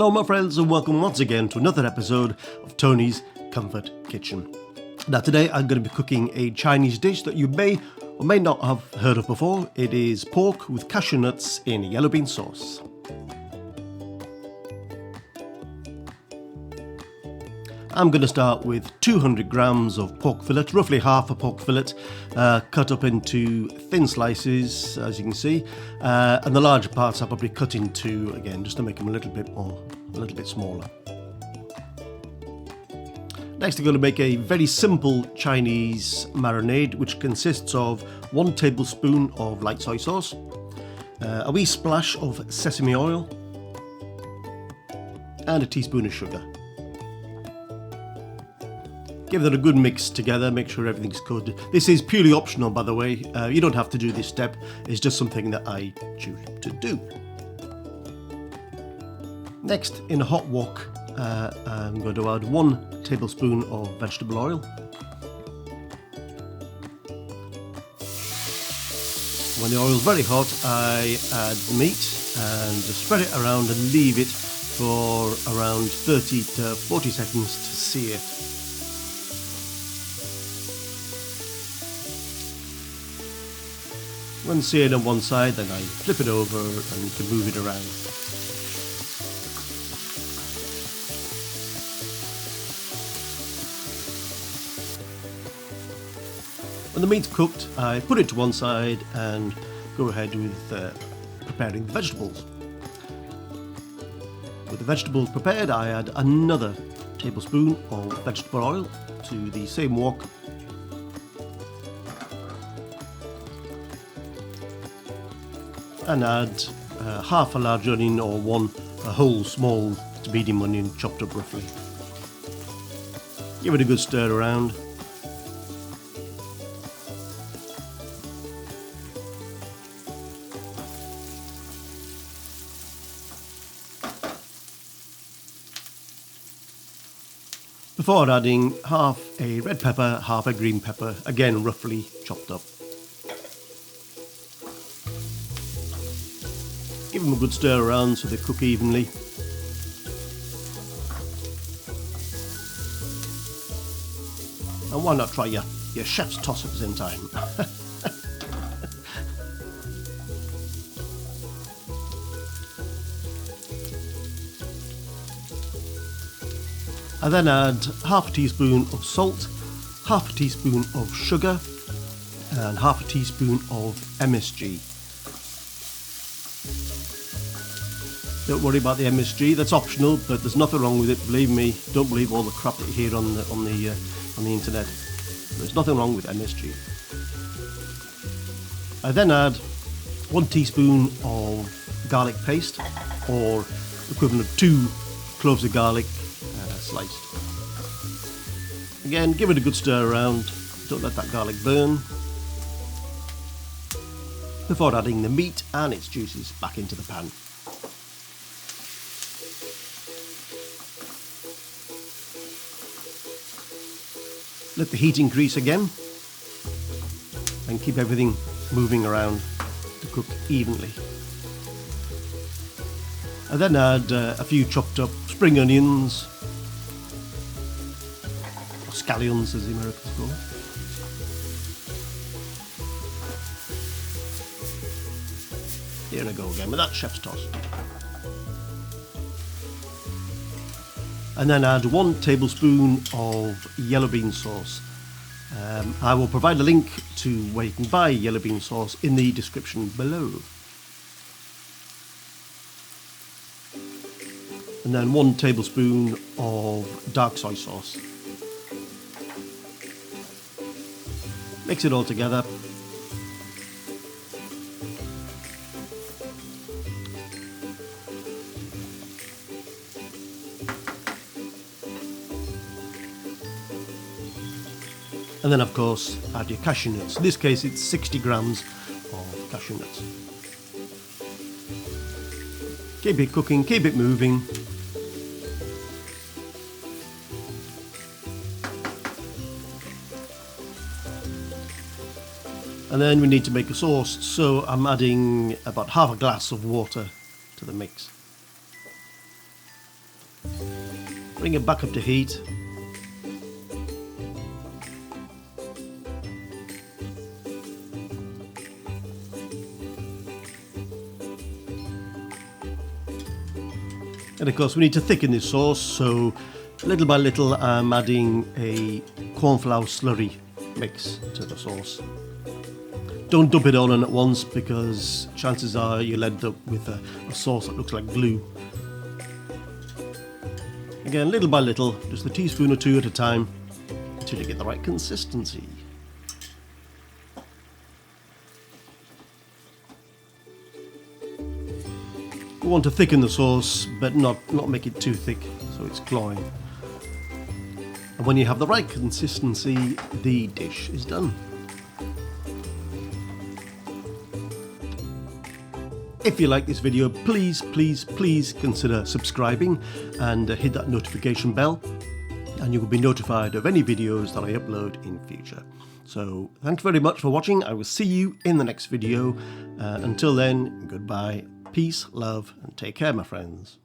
Hello my friends and welcome once again to another episode of Tony's Comfort Kitchen. Now today I'm going to be cooking a Chinese dish that you may or may not have heard of before. It is pork with cashew nuts in a yellow bean sauce. I'm going to start with 200 grams of pork fillet, roughly half a pork fillet, cut up into thin slices, as you can see, and the larger parts I'll probably cut into, again, just to make them a little bit smaller. Next, I'm going to make a very simple Chinese marinade, which consists of 1 tablespoon of light soy sauce, a wee splash of sesame oil, and a teaspoon of sugar. Give it a good mix together, make sure everything's good. This is purely optional, by the way. You don't have to do this step. It's just something that I choose to do. Next, in a hot wok, I'm going to add 1 tablespoon of vegetable oil. When the oil is very hot, I add the meat and just spread it around and leave it for around 30 to 40 seconds to sear. When seared on one side, then I flip it over and can move it around. When the meat's cooked, I put it to one side and go ahead with preparing the vegetables. With the vegetables prepared, I add another tablespoon of vegetable oil to the same wok. And add half a large onion or a whole small to medium onion chopped up roughly. Give it a good stir around. Before adding half a red pepper, half a green pepper, again roughly chopped up. Give them a good stir around so they cook evenly. And why not try your chef's toss at the same time? I then add half a teaspoon of salt, half a teaspoon of sugar, and half a teaspoon of MSG. Don't worry about the MSG, that's optional, but there's nothing wrong with it, believe me. Don't believe all the crap that you hear on the internet. There's nothing wrong with MSG. I then add 1 teaspoon of garlic paste, or equivalent of 2 cloves of garlic sliced. Again, give it a good stir around, don't let that garlic burn, before adding the meat and its juices back into the pan. Let the heat increase again and keep everything moving around to cook evenly. I then add a few chopped up spring onions, or scallions as the Americans call it. Here I go again with that chef's toss. And then add 1 tablespoon of yellow bean sauce. I will provide a link to where you can buy yellow bean sauce in the description below. And then 1 tablespoon of dark soy sauce. Mix it all together. And then of course add your cashew nuts. In this case it's 60 grams of cashew nuts. Keep it cooking, keep it moving. And then we need to make a sauce, so I'm adding about half a glass of water to the mix. Bring it back up to heat. And of course we need to thicken this sauce, so little by little I'm adding a cornflour slurry mix to the sauce. Don't dump it all in at once because chances are you'll end up with a sauce that looks like glue. Again, little by little, just a teaspoon or two at a time until you get the right consistency. You want to thicken the sauce, but not make it too thick so it's cloying. And when you have the right consistency, the dish is done. If you like this video, please consider subscribing and hit that notification bell, and you will be notified of any videos that I upload in future. So thanks very much for watching. I will see you in the next video. Until then, goodbye, peace, love, and take care, my friends.